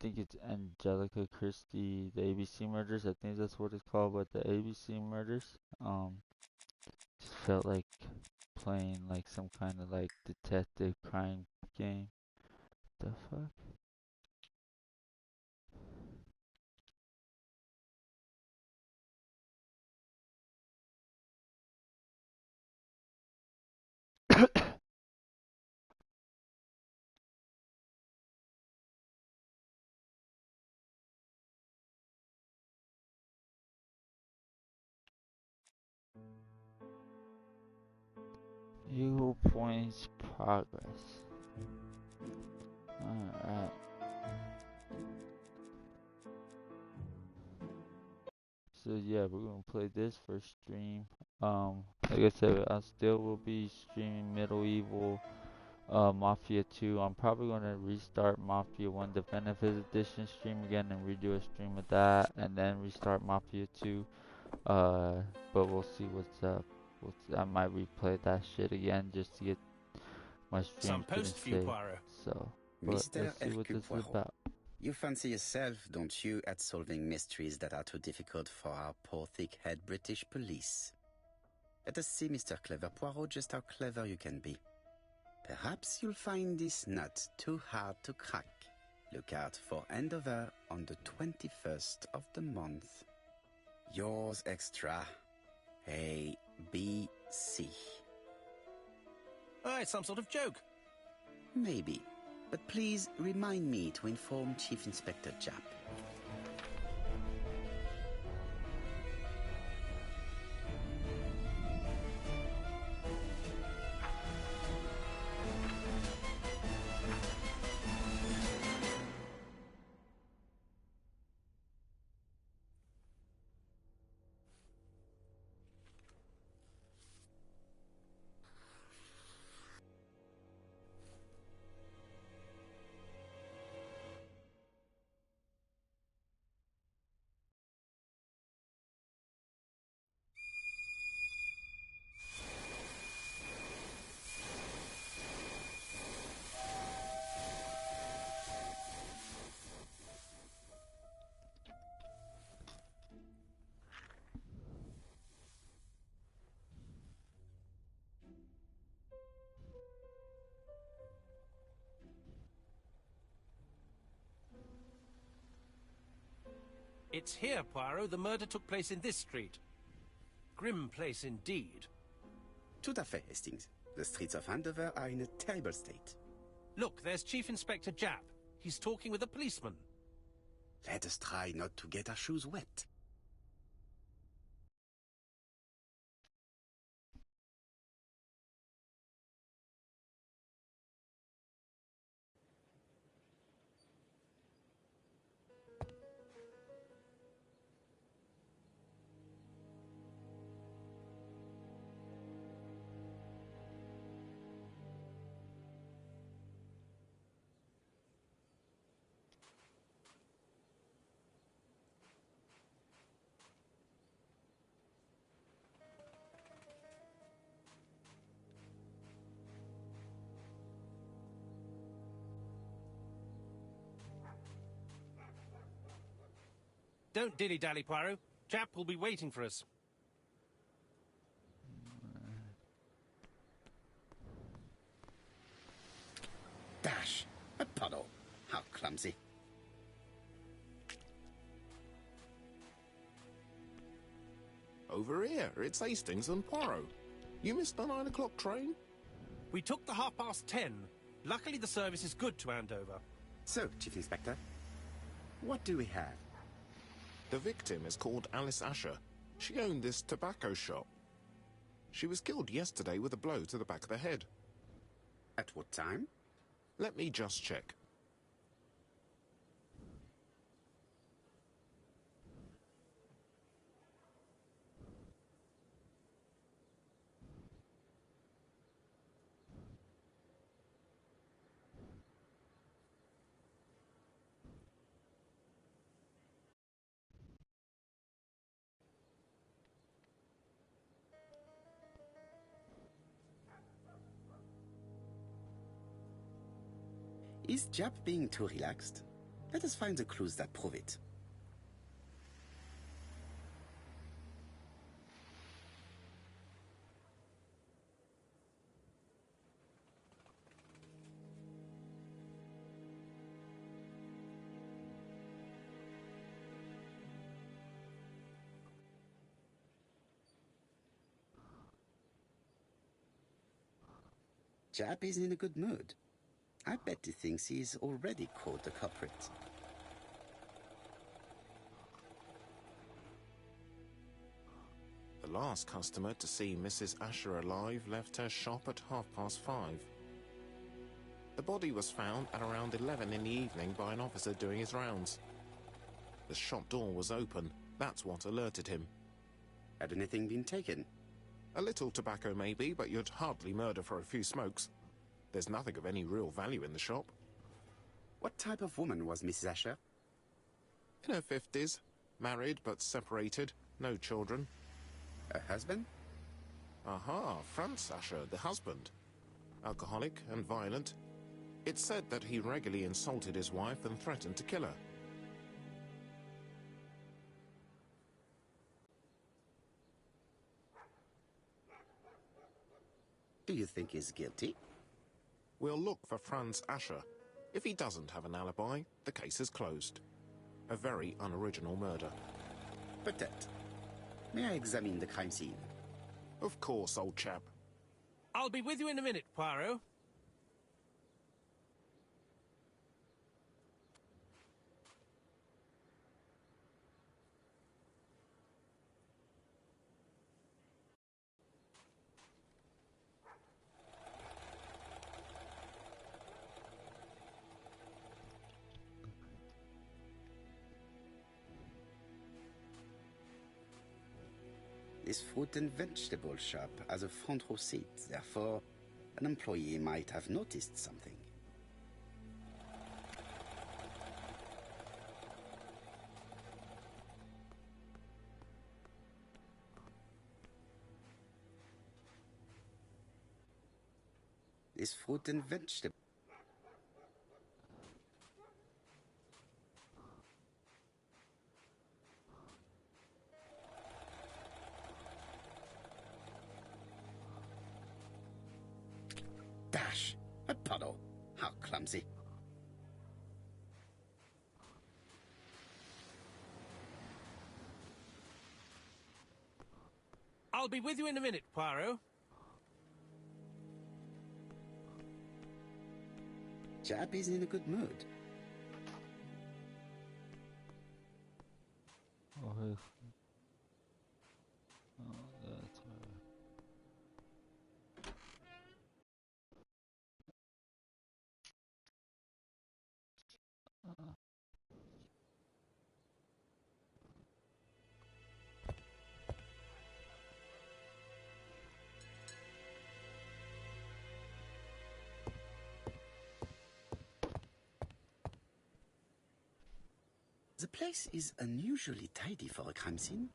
think it's Angelica Christie, the ABC Murders. I think that's what it's called, but the ABC Murders. Just felt like playing like some kind of like detective crime game. The fuck? Eagle points progress. Alright. So yeah, we're gonna play this for stream. Like I said, I still will be streaming Medieval Mafia 2. I'm probably gonna restart Mafia 1 Definitive Edition stream again and redo a stream of that, and then restart Mafia 2. But we'll see what's up. I might replay that shit again just to get my Some streams post getting for you, saved. Poirot. So, but Mr. let's see what Hercule this is Poirot, about. you fancy yourself, don't you, at solving mysteries that are too difficult for our poor thick-head British police? Let us see, Mr. Clever Poirot, just how clever you can be. Perhaps you'll find this nut too hard to crack. Look out for Andover on the 21st of the month. Yours extra. A, B, C. Oh, it's some sort of joke. Maybe. But please remind me to inform Chief Inspector Japp. It's here, Poirot. The murder took place in this street. Grim place indeed. Tout à fait, Hastings. The streets of Andover are in a terrible state. Look, there's Chief Inspector Japp. He's talking with a policeman. Let us try not to get our shoes wet. Don't dilly-dally, Poirot. Japp will be waiting for us. Dash! A puddle. How clumsy. Over here, it's Hastings and Poirot. You missed the 9 o'clock train? We took the 10:30. Luckily, the service is good to Andover. So, Chief Inspector, what do we have? The victim is called Alice Asher. She owned this tobacco shop. She was killed yesterday with a blow to the back of the head. At what time? Let me just check. Is Japp being too relaxed? Let us find the clues that prove it. Jap is in a good mood. I bet he thinks he's already caught the culprit. The last customer to see Mrs. Asher alive left her shop at 5:30. The body was found at around 11 in the evening by an officer doing his rounds. The shop door was open. That's what alerted him. Had anything been taken? A little tobacco maybe, but you'd hardly murder for a few smokes. There's nothing of any real value in the shop. What type of woman was Mrs. Asher? In her 50s, married but separated, no children. Her husband? Aha, Franz Asher, the husband. Alcoholic and violent. It's said that he regularly insulted his wife and threatened to kill her. Do you think he's guilty? We'll look for Franz Asher. If he doesn't have an alibi, the case is closed. A very unoriginal murder. Peut-être. May I examine the crime scene? Of course, old chap. I'll be with you in a minute, Poirot. This fruit and vegetable shop has a front row seat, therefore an employee might have noticed something. This fruit and vegetable... Dash! A puddle! How clumsy! I'll be with you in a minute, Poirot. Jap is in a good mood. Oh, hey. Oh, that's right. The place is unusually tidy for a crime scene.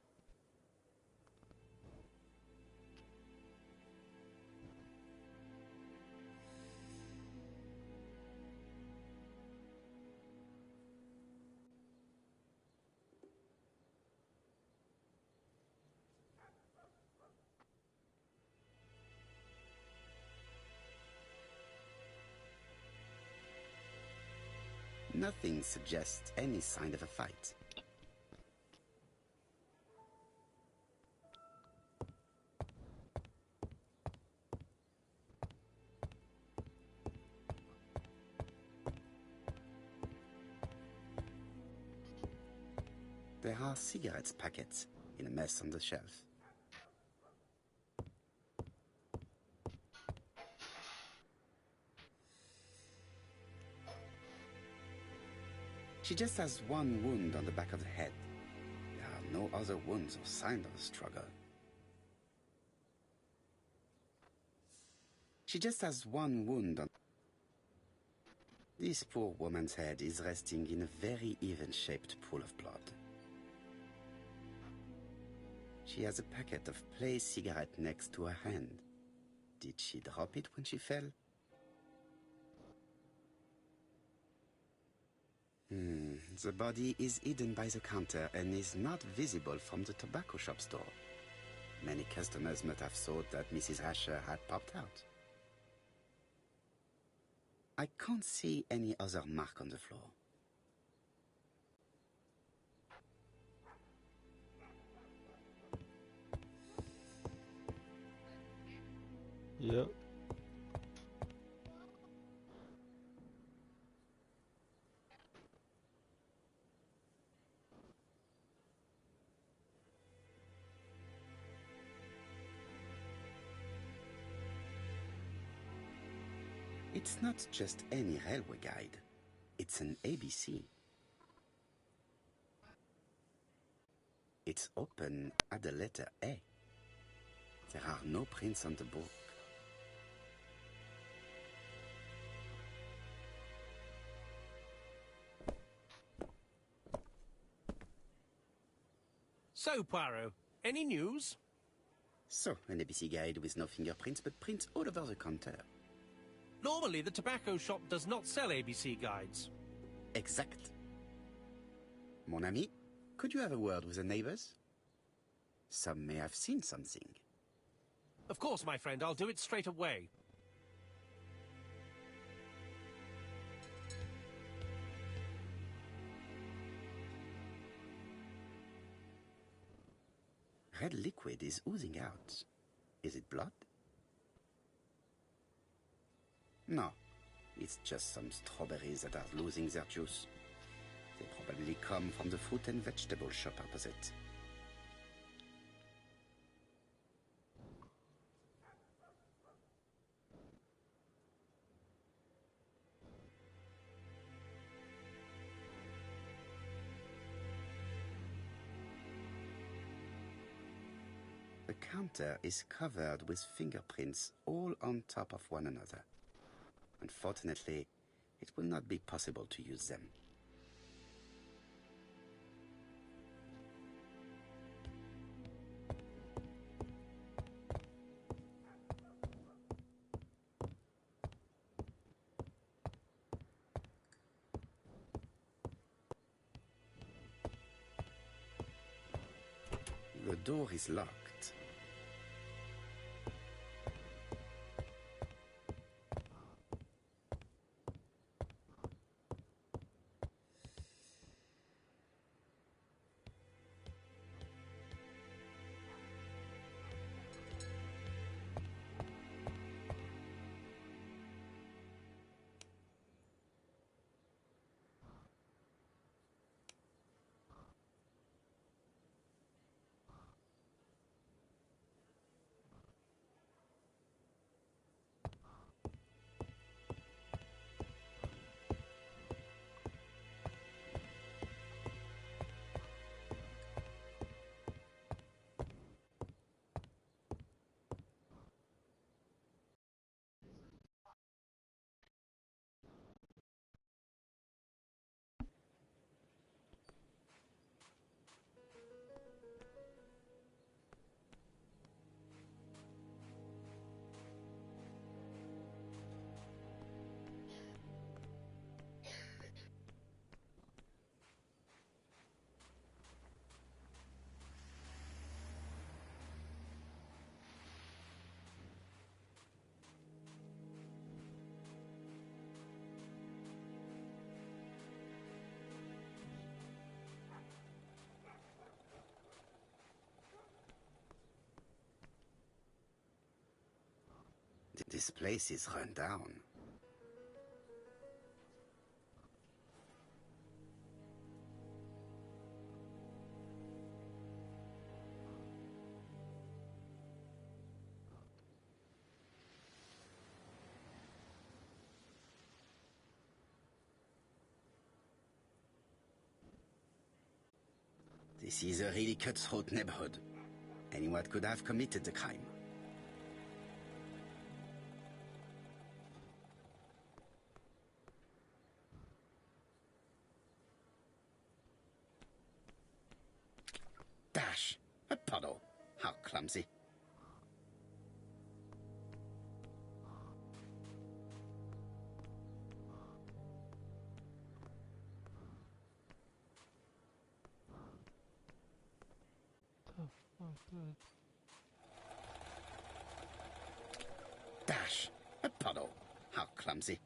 Nothing suggests any sign of a fight. There are cigarette packets in a mess on the shelf. She just has one wound on the back of the head. There are no other wounds or signs of a struggle. She just has one wound on... This poor woman's head is resting in a very even-shaped pool of blood. She has a packet of Play cigarette next to her hand. Did she drop it when she fell? The body is hidden by the counter and is not visible from the tobacco shop store. Many customers must have thought that Mrs. Asher had popped out. I can't see any other mark on the floor. Yep. It's not just any railway guide. It's an ABC. It's open at the letter A. There are no prints on the book. So, Poirot, any news? So, an ABC guide with no fingerprints, but prints all over the counter. Normally, the tobacco shop does not sell ABC guides. Exact. Mon ami, could you have a word with the neighbors? Some may have seen something. Of course, my friend, I'll do it straight away. Red liquid is oozing out. Is it blood? No, it's just some strawberries that are losing their juice. They probably come from the fruit and vegetable shop opposite. The counter is covered with fingerprints all on top of one another. Unfortunately, it will not be possible to use them. The door is locked. This place is run down. This is a really cutthroat neighborhood. Anyone could have committed the crime. Dash! A puddle. How clumsy. the fuck, dude? Dash! A puddle! How clumsy.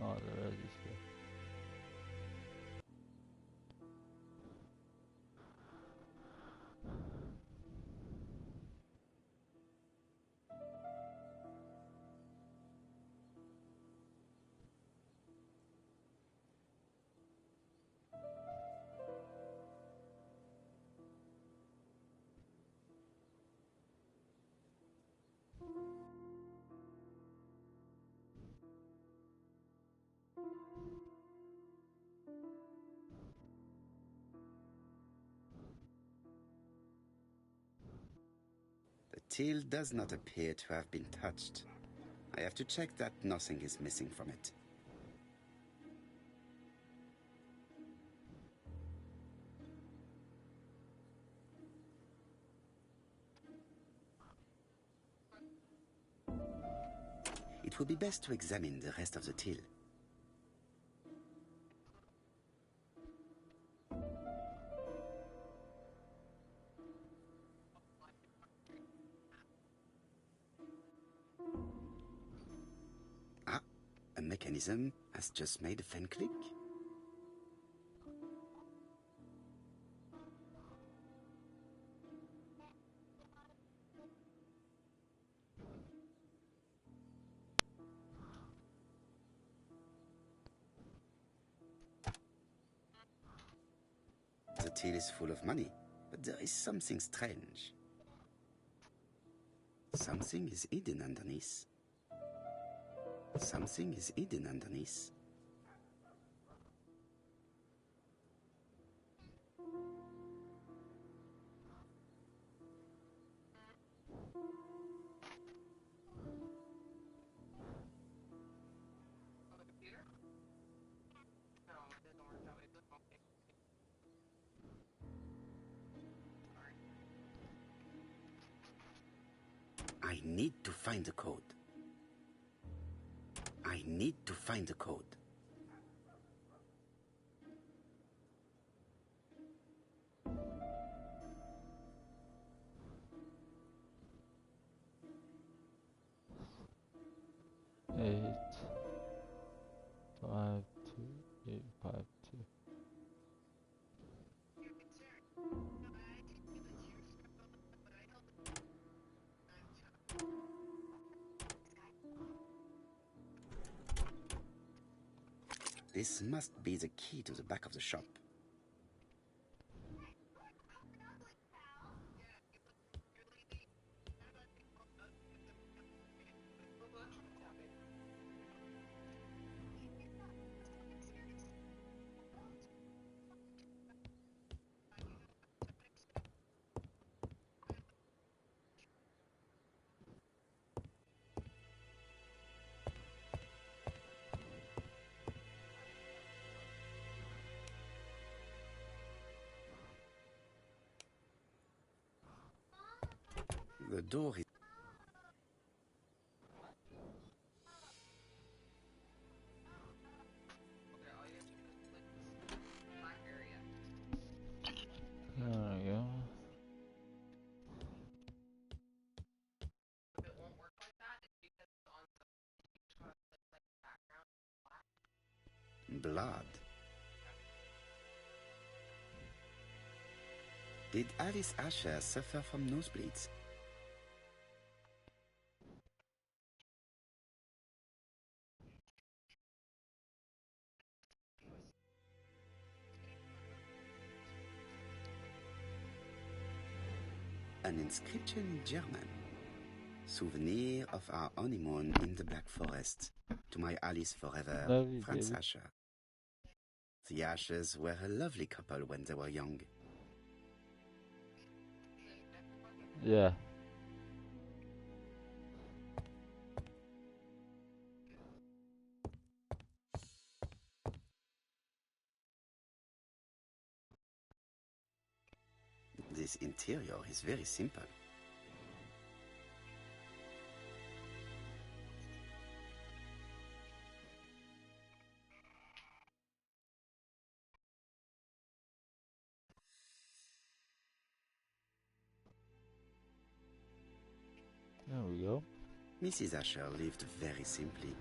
Oh, the register. The till does not appear to have been touched. I have to check that nothing is missing from it. It would be best to examine the rest of the till. Ah, a mechanism has just made a fan click. The till is full of money, but there is something strange. Something is hidden underneath. Something is hidden underneath. I need to find the code. I need to find the code. Eight, 52852. This must be the key to the back of the shop. The door is... There we go. blood. Did Alice Asher suffer from nosebleeds? An inscription in German. Souvenir of our honeymoon in the Black Forest. To my Alice forever, Love you, Franz baby. Asher. The Ashers were a lovely couple when they were young. Yeah. this interior is very simple. There we go. Mrs. Asher lived very simply.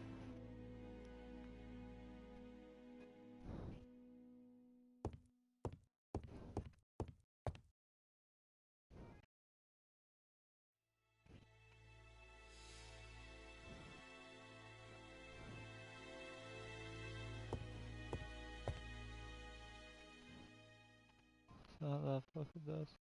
How the fuck it does?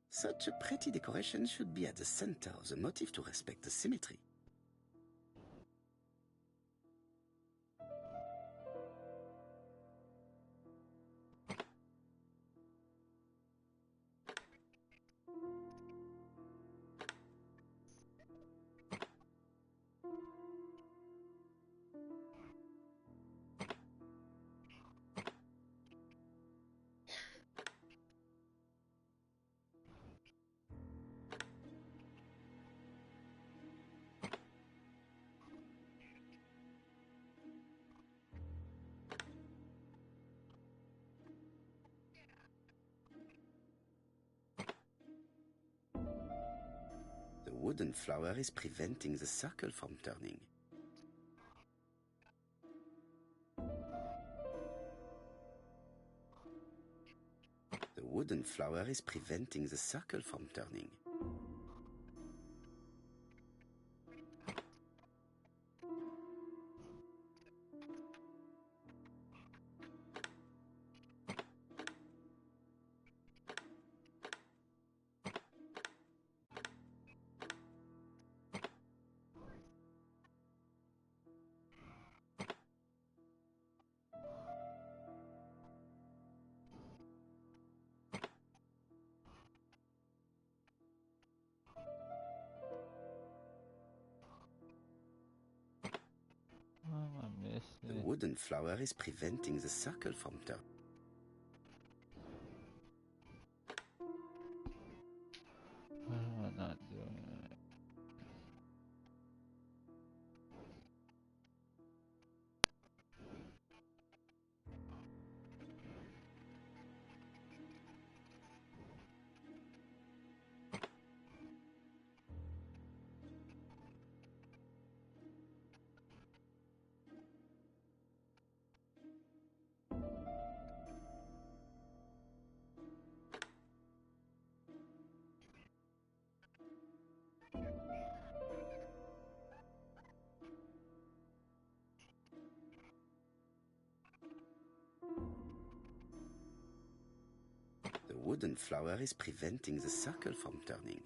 Such a pretty decoration should be at the center of the motif to respect the symmetry. The wooden flower is preventing the circle from turning. The wooden flower is preventing the circle from turning. What am I The missing? wooden flower is preventing the circle from turning. Why am I not doing it? The wooden flower is preventing the circle from turning.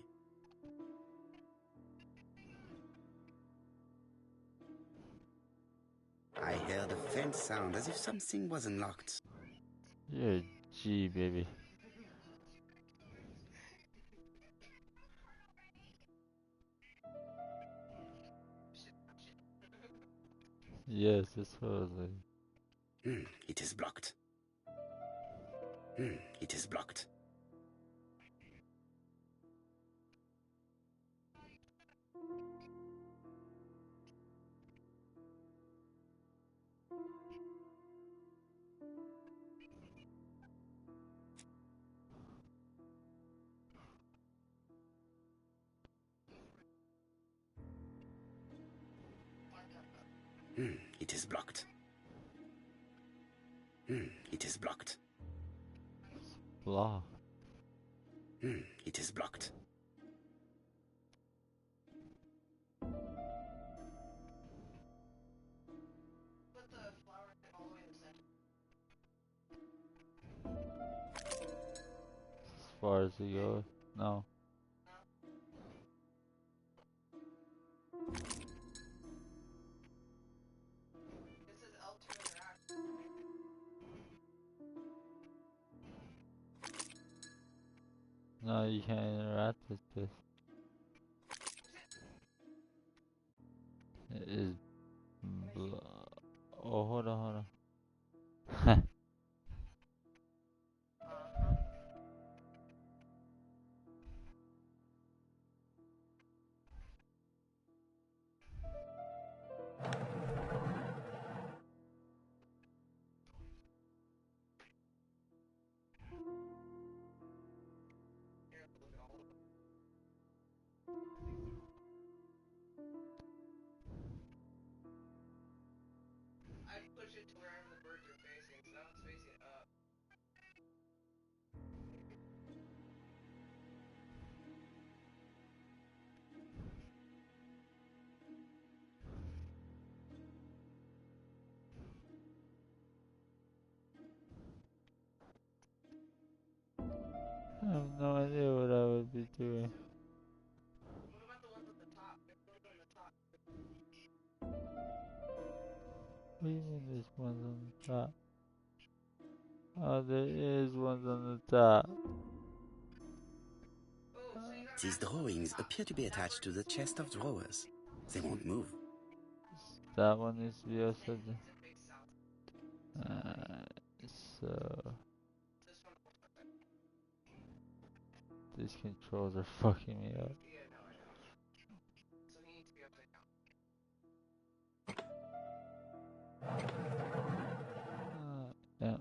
I heard a faint sound as if something was unlocked. You're a G, baby. Yes, this was like. It is blocked. It is blocked. It is blocked. It is blocked. Blah. It is blocked. As far as it goes. No. No, you can't interact with this. It is oh, hold on, hold on. I have no idea what I would be doing. What do you mean this one's on the top? Oh, there is ones on the top. These drawings appear to be attached to the chest of drawers. They won't move. That one needs to be upside down. So these controls are fucking me up. Yeah.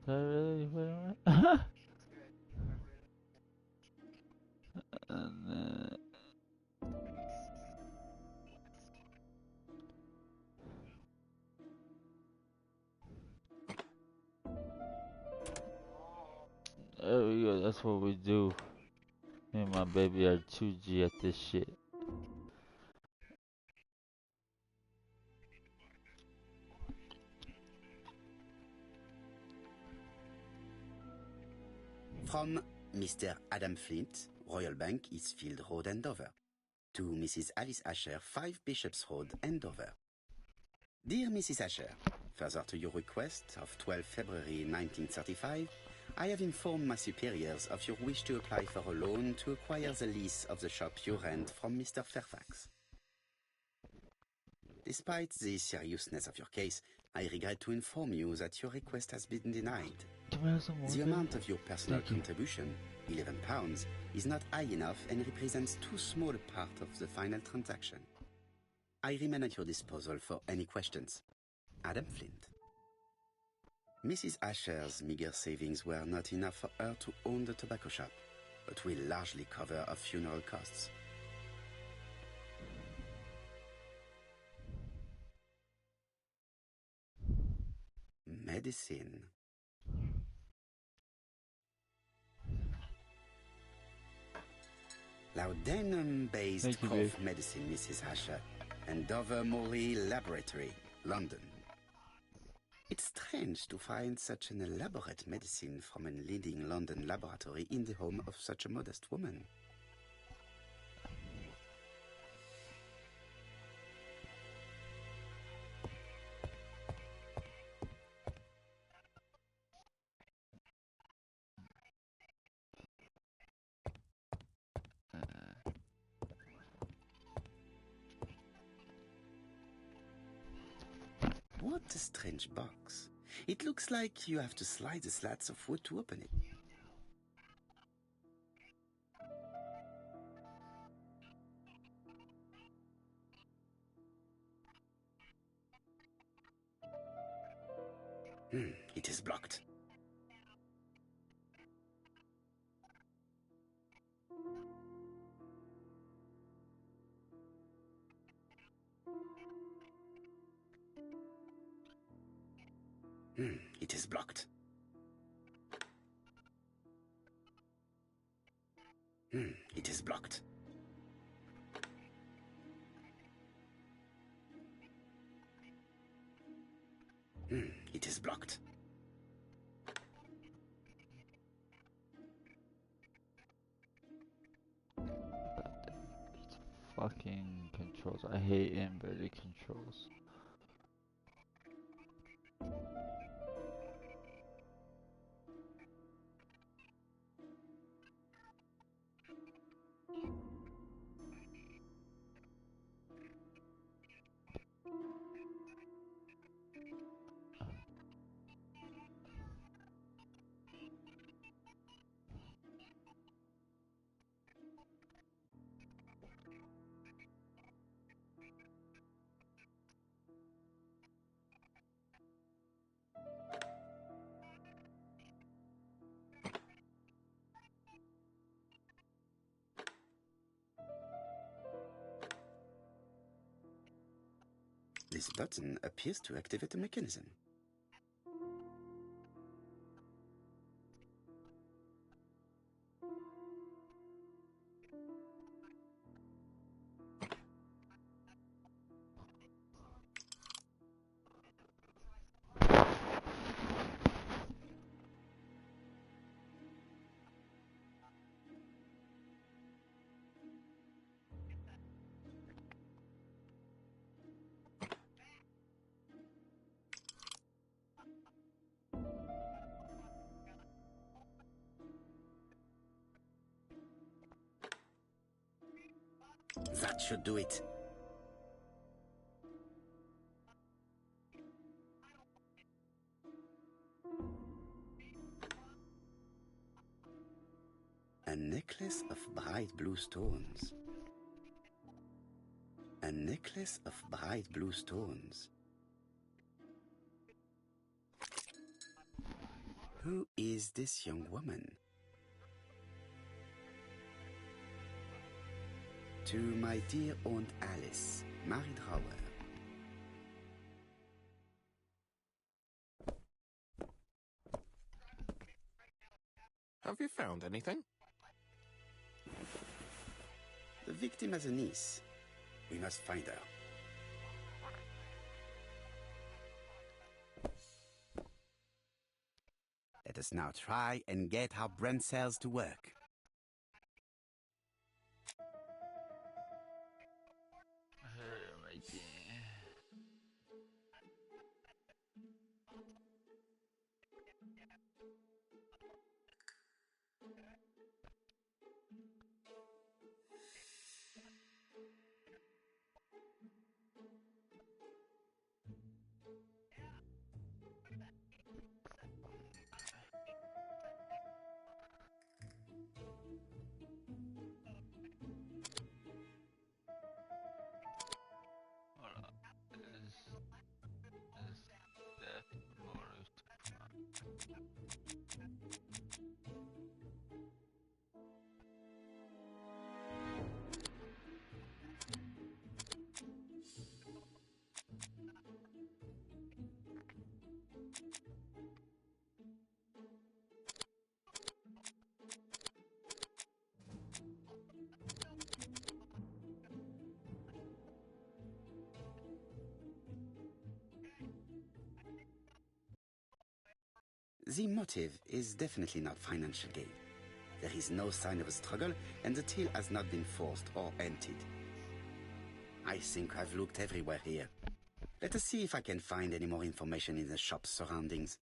Did I really put it right? And then there we go, that's what we do. Me and my baby are 2G at this shit. From Mr. Adam Flint, Royal Bank, Eastfield Road, Andover. To Mrs. Alice Asher, 5 Bishops Road, Andover. Dear Mrs. Asher, further to your request of 12 February 1935, I have informed my superiors of your wish to apply for a loan to acquire the lease of the shop you rent from Mr. Fairfax. Despite the seriousness of your case, I regret to inform you that your request has been denied. The amount of your personal contribution, £11, is not high enough and represents too small a part of the final transaction. I remain at your disposal for any questions. Adam Flint. Mrs. Asher's meager savings were not enough for her to own the tobacco shop, but will largely cover her funeral costs. Medicine. Laudanum-based cough medicine, Mrs. Asher, and Dover Morley Laboratory, London. It's strange to find such an elaborate medicine from a leading London laboratory in the home of such a modest woman. What a strange box. It looks like you have to slide the slats of wood to open it. It is blocked. It is blocked. It is blocked. It is blocked. Fucking controls. I hate inverted controls. This button appears to activate the mechanism. That should do it. A necklace of bright blue stones. A necklace of bright blue stones. Who is this young woman? To my dear Aunt Alice, married Howard. Have you found anything? The victim has a niece. We must find her. Let us now try and get our brain cells to work. The motive is definitely not financial gain. There is no sign of a struggle, and the till has not been forced or emptied. I think I've looked everywhere here. Let us see if I can find any more information in the shop's surroundings.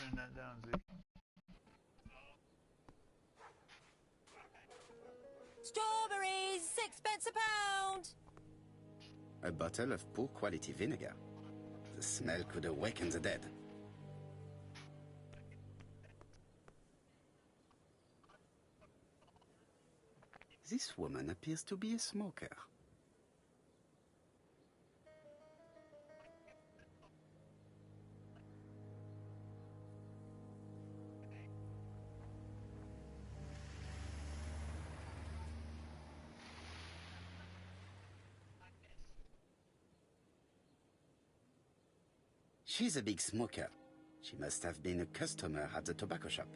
Turn that down, Zeke. Strawberries, 6 pence a pound. A bottle of poor quality vinegar. The smell could awaken the dead. This woman appears to be a smoker. She's a big smoker. She must have been a customer at the tobacco shop.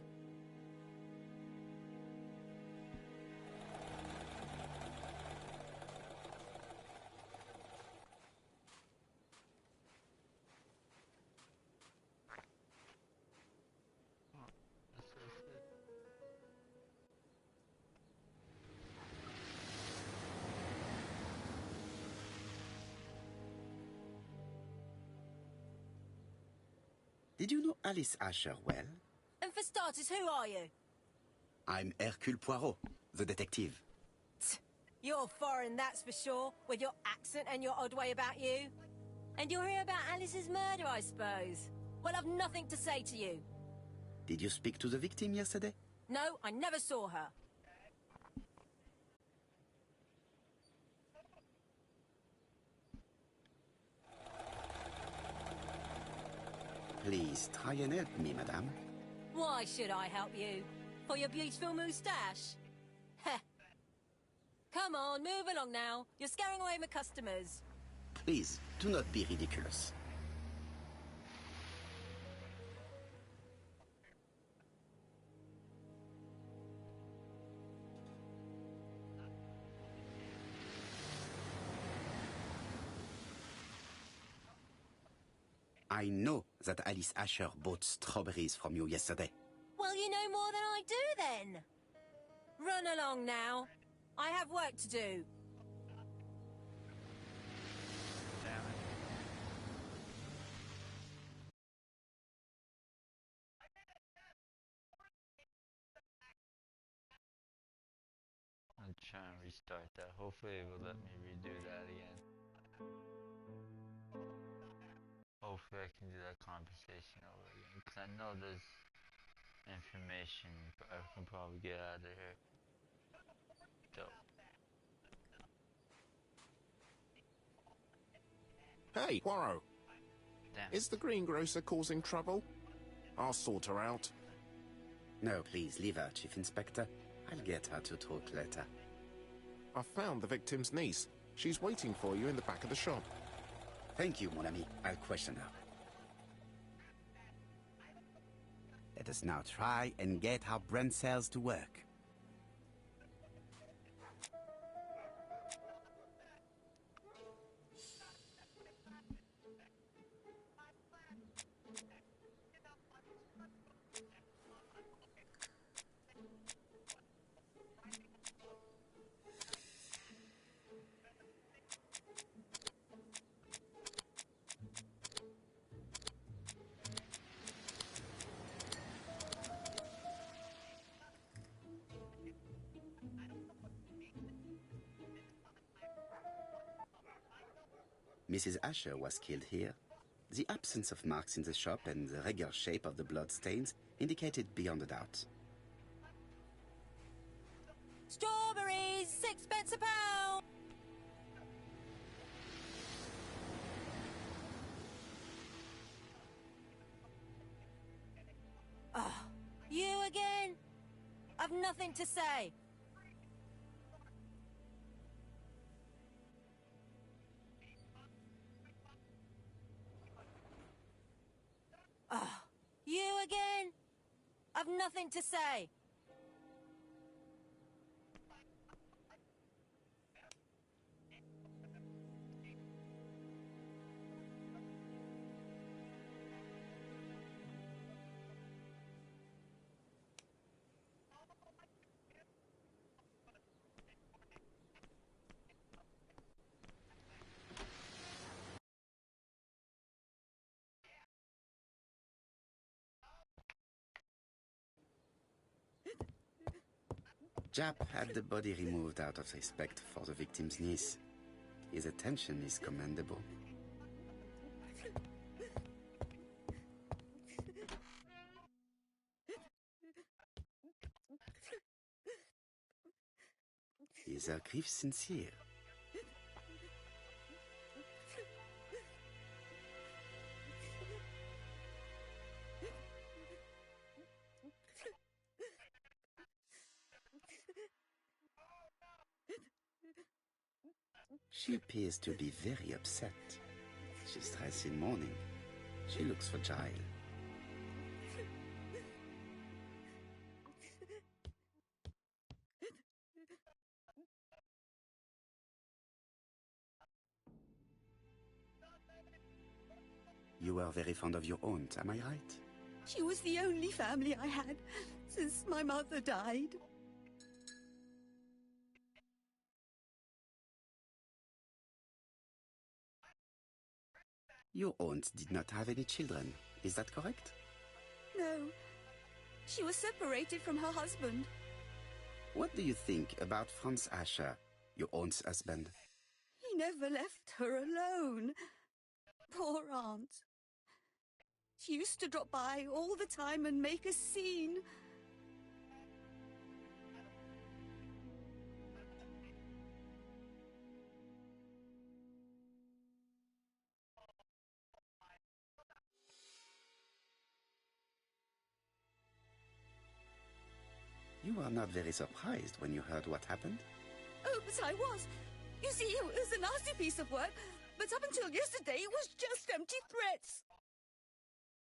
Did you know Alice Asher well? And for starters, who are you? I'm Hercule Poirot, the detective. You're foreign, that's for sure, with your accent and your odd way about you. And you're here about Alice's murder, I suppose. Well, I've nothing to say to you. Did you speak to the victim yesterday? No, I never saw her. Please try and help me, madame. Why should I help you? For your beautiful moustache? Heh. Come on, move along now. You're scaring away my customers. Please, do not be ridiculous. I know that Alice Asher bought strawberries from you yesterday. Well, you know more than I do then. Run along now. I have work to do. Damn it. I'll try and restart that. Hopefully it will let me redo that again. Hopefully I can do that conversation over again. Because I know there's information I can probably get out of here. Dope. Hey, Poirot. Damn. Is the greengrocer causing trouble? I'll sort her out. No, please, leave her, Chief Inspector. I'll get her to talk later. I found the victim's niece. She's waiting for you in the back of the shop. Thank you, mon ami. I'll question her. Let us now try and get our brain cells to work. Mrs. Asher was killed here. The absence of marks in the shop and the regular shape of the blood stains indicated beyond a doubt. Strawberries, 6 pence a pound. Oh, you again? I've nothing to say. Oh, you again? I've nothing to say. Japp had the body removed out of respect for the victim's niece. His attention is commendable. is her grief sincere? She appears to be very upset. She's dressed in mourning. She looks fragile. You are very fond of your aunt, am I right? She was the only family I had since my mother died. Your aunt did not have any children, is that correct? No. She was separated from her husband. What do you think about Franz Asher, your aunt's husband? He never left her alone. Poor aunt. She used to drop by all the time and make a scene. You are not very surprised when you heard what happened? Oh, but I was. You see, it was a nasty piece of work, but up until yesterday it was just empty threats.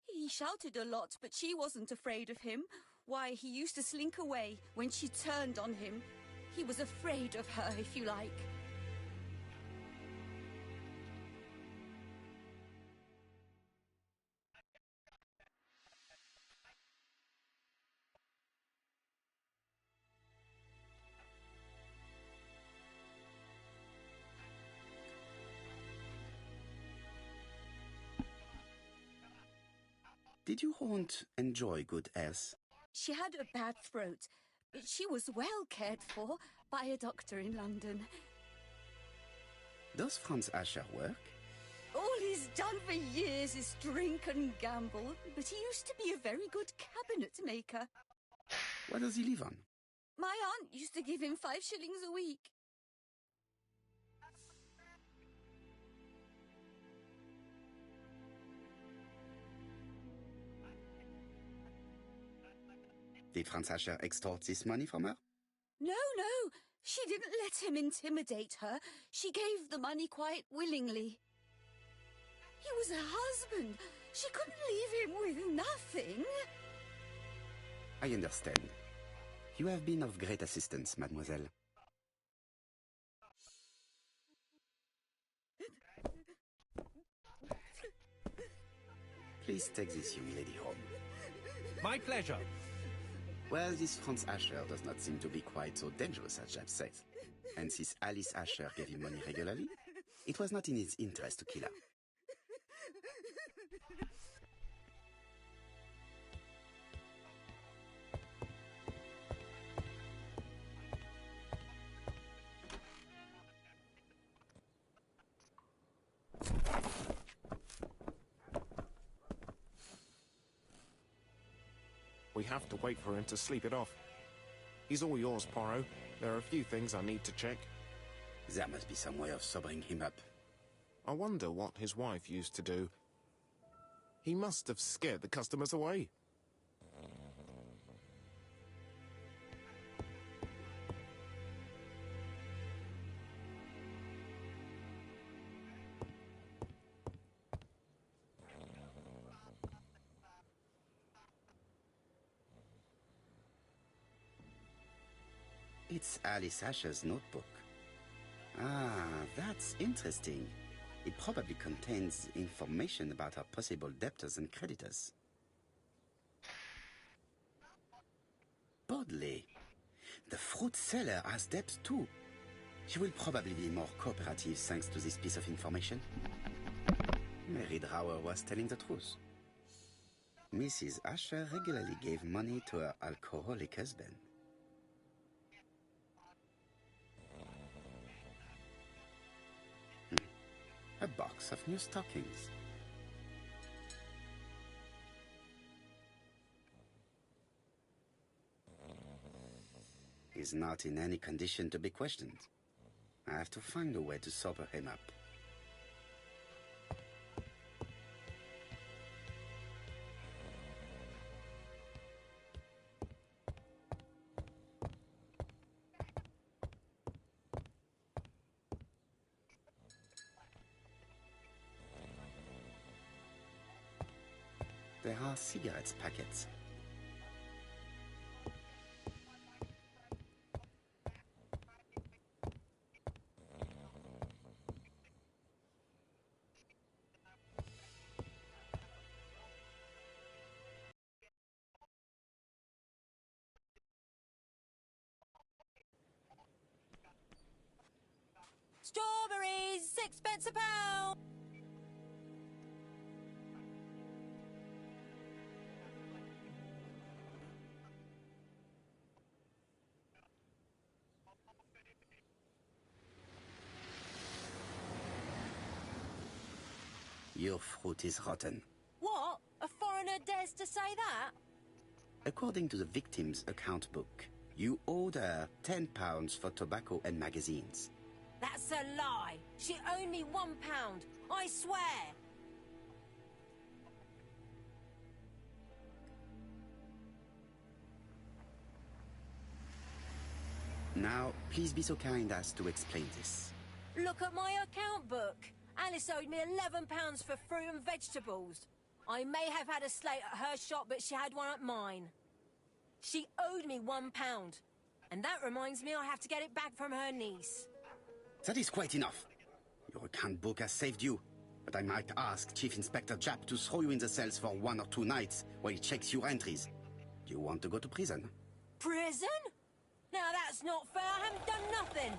He shouted a lot, but she wasn't afraid of him. Why, he used to slink away when she turned on him. He was afraid of her, if you like. Did your aunt enjoy good health? She had a bad throat, but she was well cared for by a doctor in London. Does Franz Asher work? All he's done for years is drink and gamble, but he used to be a very good cabinet maker. What does he live on? My aunt used to give him 5 shillings a week. Did Franz Asher extort this money from her? No, no, she didn't let him intimidate her. She gave the money quite willingly. He was her husband. She couldn't leave him with nothing. I understand. You have been of great assistance, mademoiselle. Please take this young lady home. My pleasure. Well, this Franz Asher does not seem to be quite so dangerous as Jeb says. And since Alice Asher gave him money regularly, it was not in his interest to kill her. We have to wait for him to sleep it off. He's all yours, Poirot. There are a few things I need to check. There must be some way of sobering him up. I wonder what his wife used to do. He must have scared the customers away. It's Alice Asher's notebook. Ah, that's interesting. It probably contains information about her possible debtors and creditors. Bodley. The fruit seller has debts too. She will probably be more cooperative thanks to this piece of information. Mary Drower was telling the truth. Mrs. Asher regularly gave money to her alcoholic husband. A box of new stockings. is not in any condition to be questioned. I have to find a way to sober him up. There are cigarettes packets. Strawberries, 6 pence a pound. Your fruit is rotten. What? A foreigner dares to say that? According to the victim's account book, you owed her £10 for tobacco and magazines. That's a lie. She owed me £1, I swear. Now, please be so kind as to explain this. Look at my account book. Alice owed me £11 for fruit and vegetables. I may have had a slate at her shop, but she had one at mine. She owed me £1, and that reminds me I have to get it back from her niece. That is quite enough. Your account book has saved you, but I might ask Chief Inspector Japp to throw you in the cells for 1 or 2 nights while he checks your entries. Do you want to go to prison? Prison? Now that's not fair. I haven't done nothing.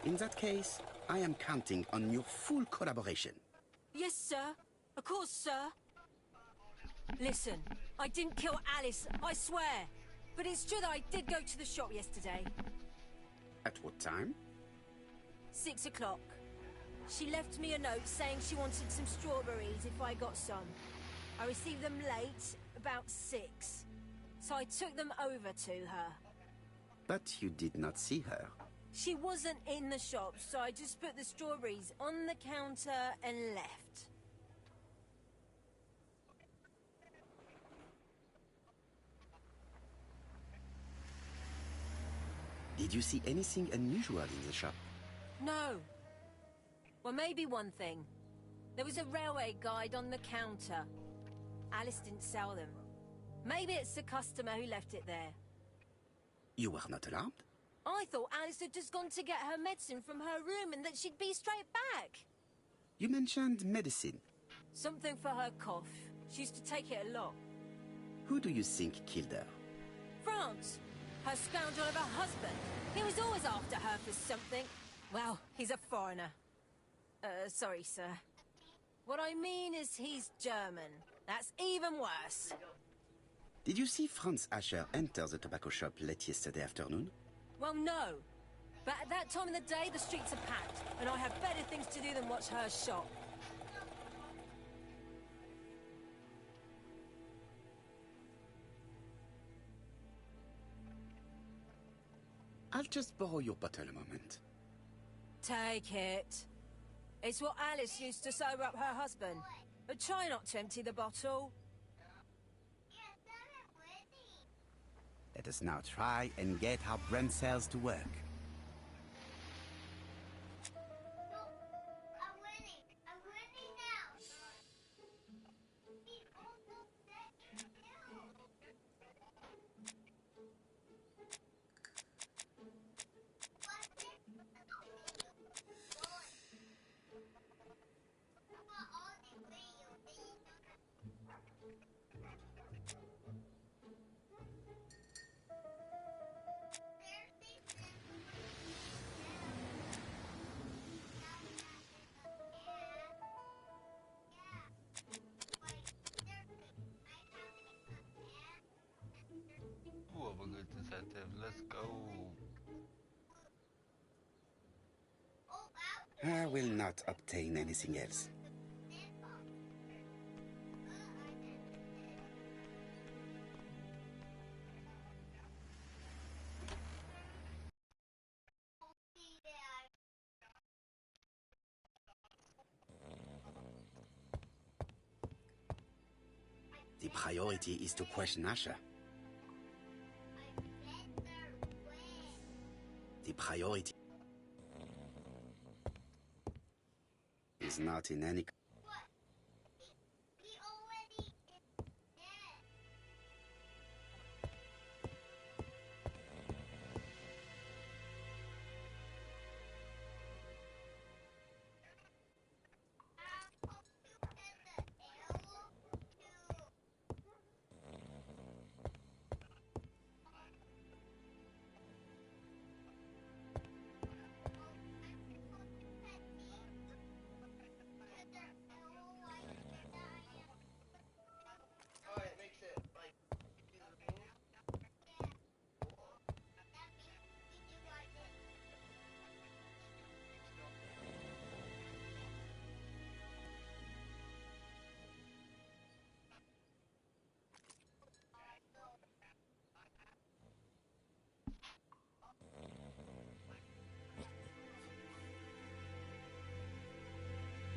In that case, I am counting on your full collaboration. Yes, sir. Of course, sir. Listen, I didn't kill Alice, I swear. But it's true that I did go to the shop yesterday. At what time? 6 o'clock. She left me a note saying she wanted some strawberries if I got some. I received them late, about 6. So I took them over to her. But you did not see her. She wasn't in the shop, so I just put the strawberries on the counter and left. Did you see anything unusual in the shop? No. Well, maybe one thing. There was a railway guide on the counter. Alice didn't sell them. Maybe it's the customer who left it there. You were not alarmed? I thought Alice had just gone to get her medicine from her room and that she'd be straight back. You mentioned medicine. Something for her cough. She used to take it a lot. Who do you think killed her? France. Her scoundrel of a husband. He was always after her for something. Well, he's a foreigner. Sorry, sir. What I mean is he's German. That's even worse. Did you see Franz Asher enter the tobacco shop late yesterday afternoon? Well, no. But at that time of the day, the streets are packed, and I have better things to do than watch her shop. I'll just borrow your bottle a moment. Take it. It's what Alice used to sober up her husband. But try not to empty the bottle. Let us now try and get our brain cells to work. Ooh, I'm a good detective. Let's go. I will not obtain anything else. priority is to question Asher. The priority is not in any...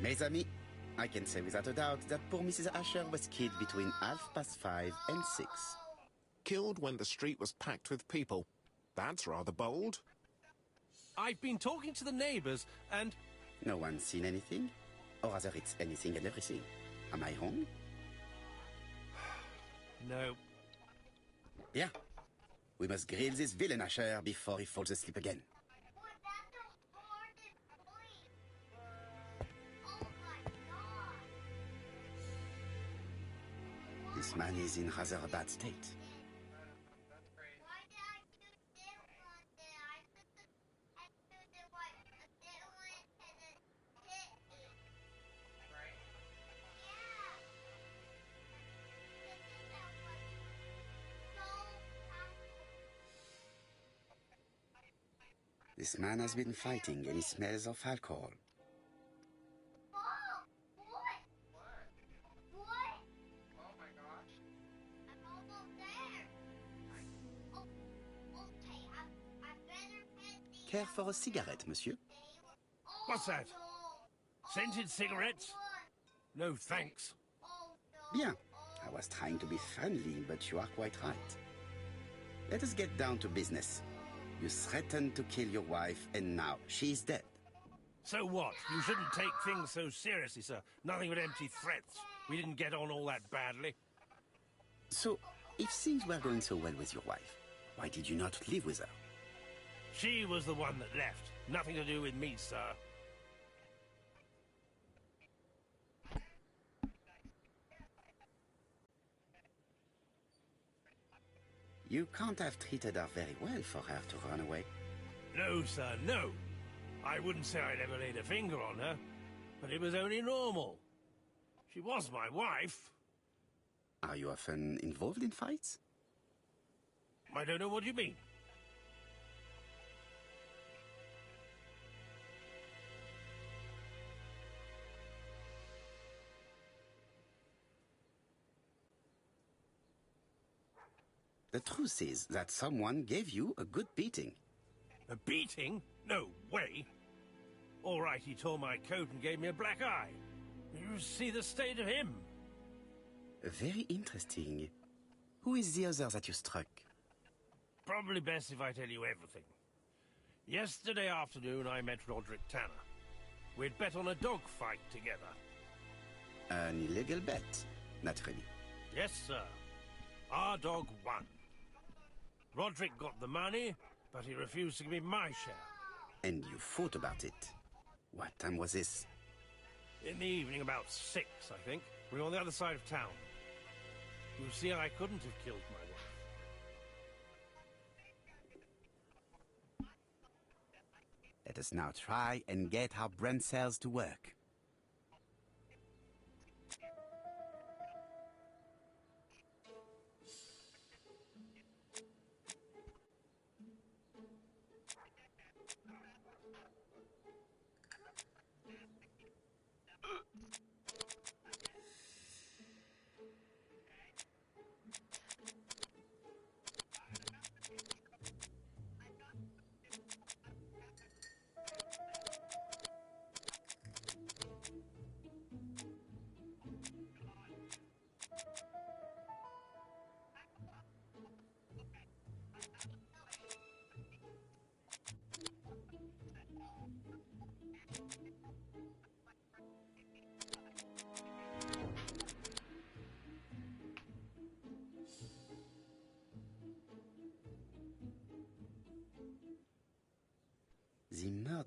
Mes amis, I can say without a doubt that poor Mrs. Asher was killed between 5:30 and 6. Killed when the street was packed with people. That's rather bold. I've been talking to the neighbours, and... No one's seen anything? Or rather, it's anything and everything. Am I wrong? No. Bien. We must grill this villain Asher before he falls asleep again. This man is in rather a bad state. This man has been fighting and he smells of alcohol. Care for a cigarette, monsieur? What's that? Scented cigarettes? No, thanks. Bien. I was trying to be friendly, but you are quite right. Let us get down to business. You threatened to kill your wife, and now she's dead. So what? You shouldn't take things so seriously, sir. Nothing but empty threats. We didn't get on all that badly. So, if things were going so well with your wife, why did you not live with her? She was the one that left. Nothing to do with me, sir. You can't have treated her very well for her to run away. No, sir, no. I wouldn't say I'd ever laid a finger on her, but it was only normal. She was my wife. Are you often involved in fights? I don't know what you mean. The truth is that someone gave you a good beating. A beating? No way. All right, he tore my coat and gave me a black eye. You see the state of him. Very interesting. Who is the other that you struck? Probably best if I tell you everything. Yesterday afternoon, I met Roderick Tanner. We'd bet on a dog fight together. An illegal bet, naturally. Yes, sir. Our dog won. Roderick got the money, but he refused to give me my share. And you fought about it. What time was this? In the evening, about 6, I think. We were on the other side of town. You see, I couldn't have killed my wife. Let us now try and get our brain cells to work.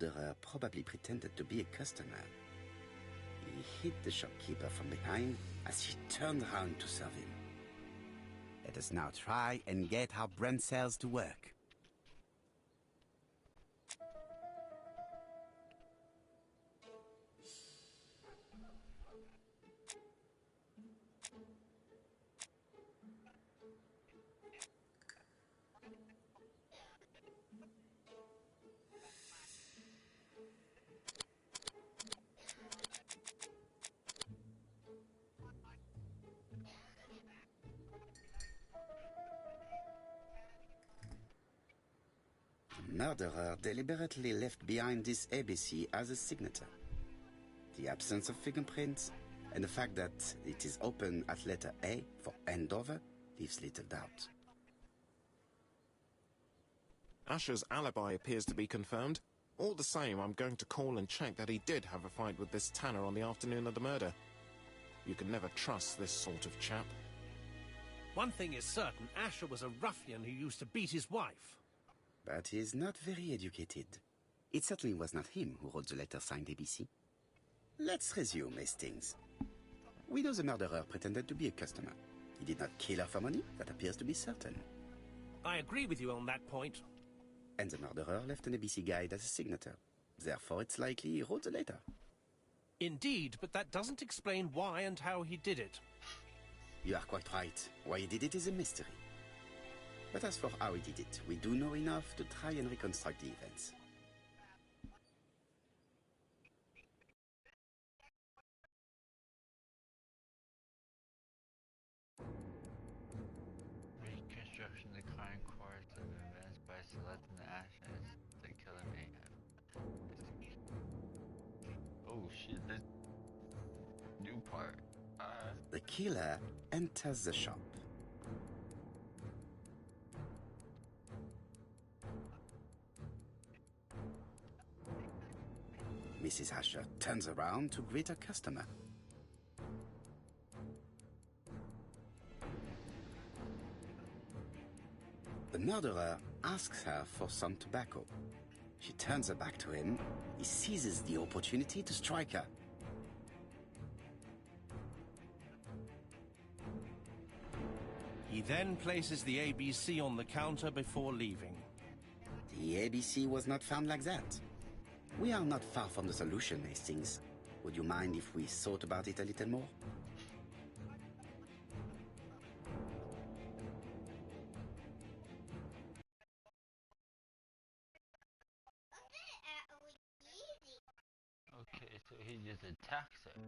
murderer probably pretended to be a customer. He hit the shopkeeper from behind as she turned around to serve him. Let us now try and get our brain cells to work. The murderer deliberately left behind this ABC as a signature. The absence of fingerprints and the fact that it is open at letter A for Andover leaves little doubt. Asher's alibi appears to be confirmed. All the same, I'm going to call and check that he did have a fight with this Tanner on the afternoon of the murder. You can never trust this sort of chap. One thing is certain, Asher was a ruffian who used to beat his wife. But he is not very educated. It certainly was not him who wrote the letter signed ABC. Let's resume, Hastings. We know the murderer pretended to be a customer. He did not kill her for money, that appears to be certain. I agree with you on that point. And the murderer left an ABC guide as a signature. Therefore, it's likely he wrote the letter. Indeed, but that doesn't explain why and how he did it. You are quite right. Why he did it is a mystery. But as for how he did it, we do know enough to try and reconstruct the events. Reconstruction the current course of events by selecting the actions the killer may have. Oh shit, this new part. The killer enters the shop. Mrs. Asher turns around to greet a customer. The murderer asks her for some tobacco. She turns her back to him. He seizes the opportunity to strike her. He then places the ABC on the counter before leaving. The ABC was not found like that. We are not far from the solution, Hastings. Would you mind if we thought about it a little more? Okay, so he just attacks her.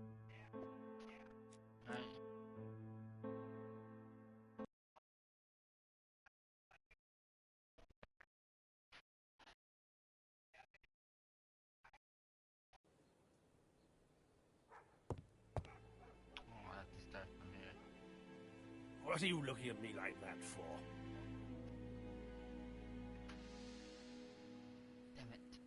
Right. I'll have to start from here. What are you looking at me like that for? Damn it.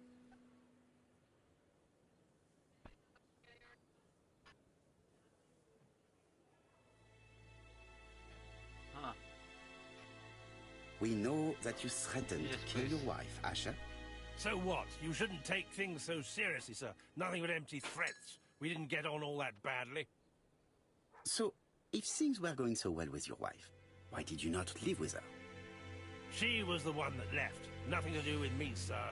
Huh. We know that you threatened Yes, to kill your please. wife, Asher. So what? You shouldn't take things so seriously, sir. Nothing but empty threats. We didn't get on all that badly. So, if things were going so well with your wife, why did you not live with her? She was the one that left. Nothing to do with me, sir.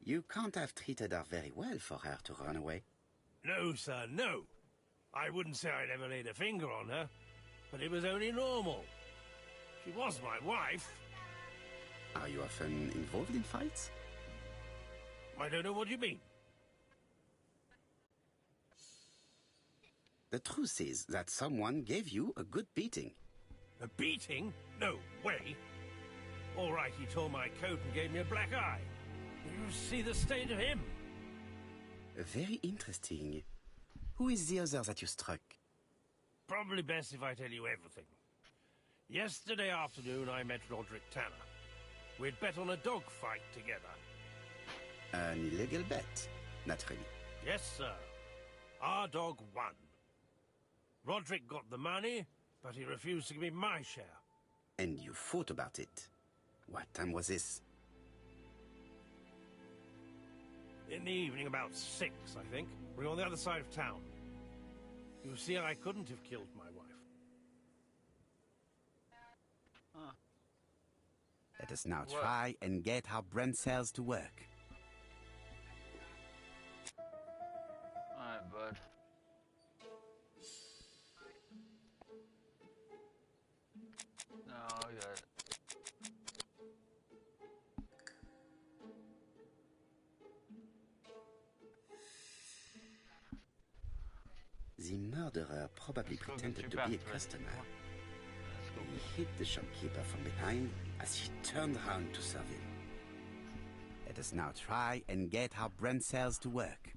You can't have treated her very well for her to run away. No, sir, no. I wouldn't say I'd ever laid a finger on her, but it was only normal. She was my wife. Are you often involved in fights? I don't know what you mean. The truth is that someone gave you a good beating. A beating? No way. All right, he tore my coat and gave me a black eye. You see the state of him? Very interesting. Who is the other that you struck? Probably best if I tell you everything. Yesterday afternoon, I met Roderick Tanner. We'd bet on a dog fight together. An illegal bet, naturally. Yes, sir. Our dog won. Roderick got the money, but he refused to give me my share. And you fought about it. What time was this? In the evening, about 6, I think. We're on the other side of town. You see, I couldn't have killed my wife. Let us now What? try and get our brain cells to work. Alright, bud. No, I got it. The murderer probably Let's go get pretended your to be a bath ready. customer. Come on. Let's go. He hit the shopkeeper from behind as he turned around to serve him. Let us now try and get our brain cells to work.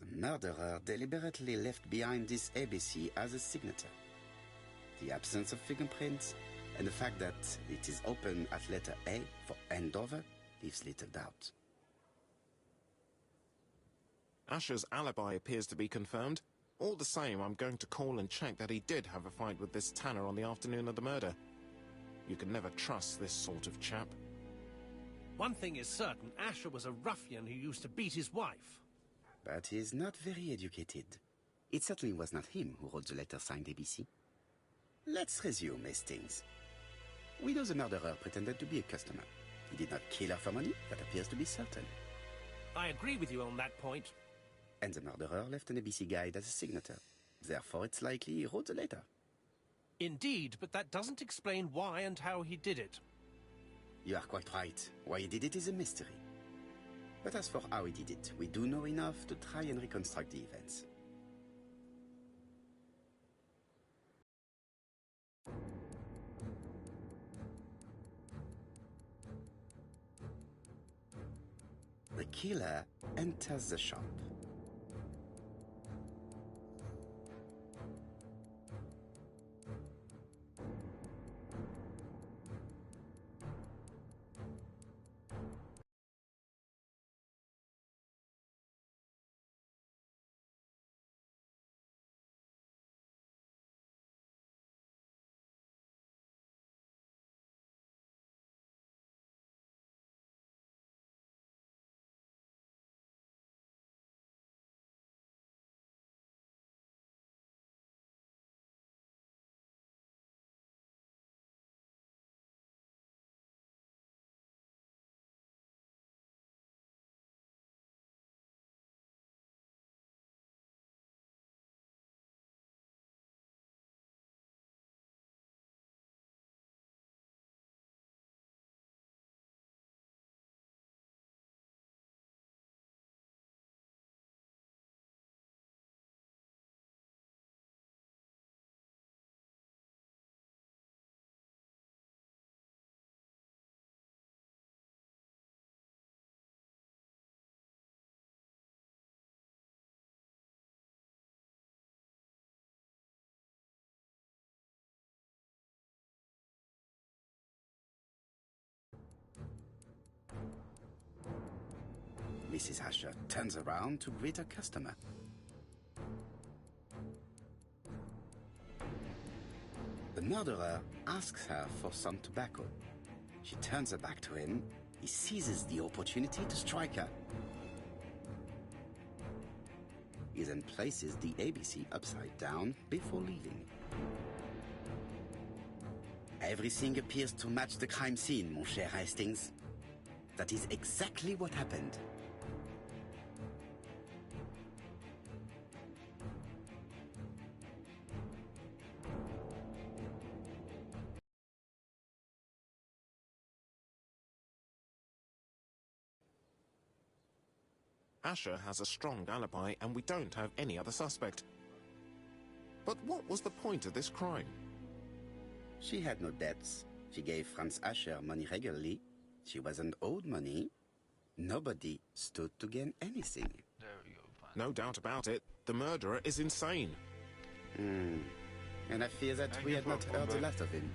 The murderer deliberately left behind this ABC as a signature. The absence of fingerprints and the fact that it is open at letter A for Andover leaves little doubt. Asher's alibi appears to be confirmed. All the same, I'm going to call and check that he did have a fight with this Tanner on the afternoon of the murder. You can never trust this sort of chap. One thing is certain, Asher was a ruffian who used to beat his wife. But he is not very educated. It certainly was not him who wrote the letter signed ABC. Let's resume, Hastings. We know the murderer pretended to be a customer. He did not kill her for money, that appears to be certain. I agree with you on that point. And the murderer left an ABC guide as a signature. Therefore, it's likely he wrote the letter. Indeed, but that doesn't explain why and how he did it. You are quite right. Why he did it is a mystery. But as for how he did it, we do know enough to try and reconstruct the events. The killer enters the shop. Mrs. Asher turns around to greet her customer. The murderer asks her for some tobacco. She turns her back to him. He seizes the opportunity to strike her. is and places the ABC upside down before leaving. Everything appears to match the crime scene, mon cher Hastings. That is exactly what happened. Asher has a strong alibi and we don't have any other suspect. But what was the point of this crime? She had no debts. She gave Franz Asher money regularly. She wasn't owed money. Nobody stood to gain anything. There we go. Fine. No doubt about it, the murderer is insane. And I fear that Thank we you had for not heard the coming. last of him.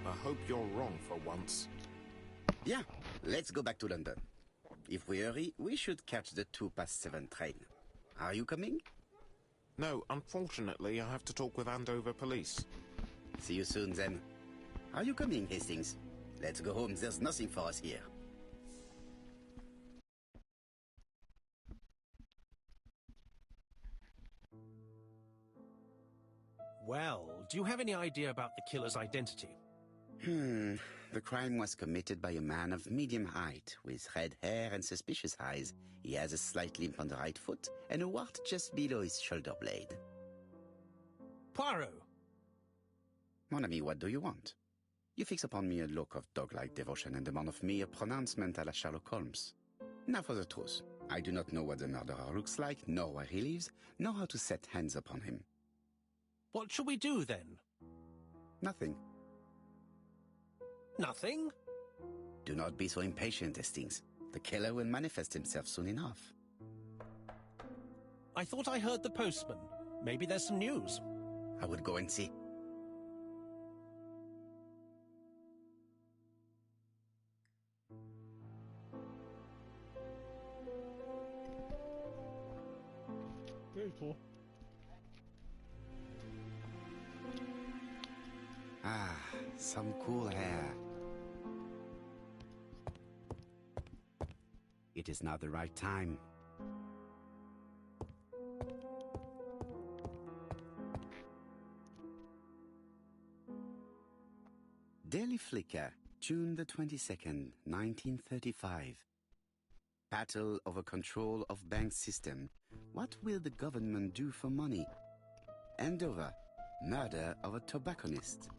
I hope you're wrong for once. Yeah, let's go back to London. If we hurry, we should catch the 7:02 train. Are you coming? No, unfortunately, I have to talk with Andover Police. See you soon, then. Are you coming, Hastings? Let's go home. There's nothing for us here. Well, do you have any idea about the killer's identity? The crime was committed by a man of medium height, with red hair and suspicious eyes. He has a slight limp on the right foot and a wart just below his shoulder blade. Poirot! Mon ami, what do you want? You fix upon me a look of dog-like devotion and demand of me a pronouncement à la Sherlock Holmes. Now for the truth. I do not know what the murderer looks like, nor where he lives, nor how to set hands upon him. What shall we do, then? Nothing. Nothing? Do not be so impatient, Hastings. The killer will manifest himself soon enough. I thought I heard the postman. Maybe there's some news. I would go and see. Very cool. Ah, some cool air. It is now the right time. Daily Flicker, June the 22nd, 1935. Battle over control of bank system. What will the government do for money? Andover, murder of a tobacconist.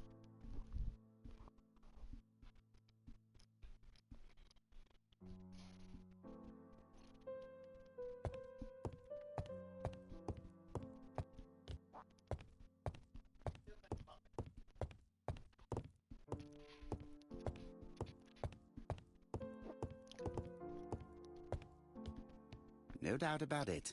No doubt about it.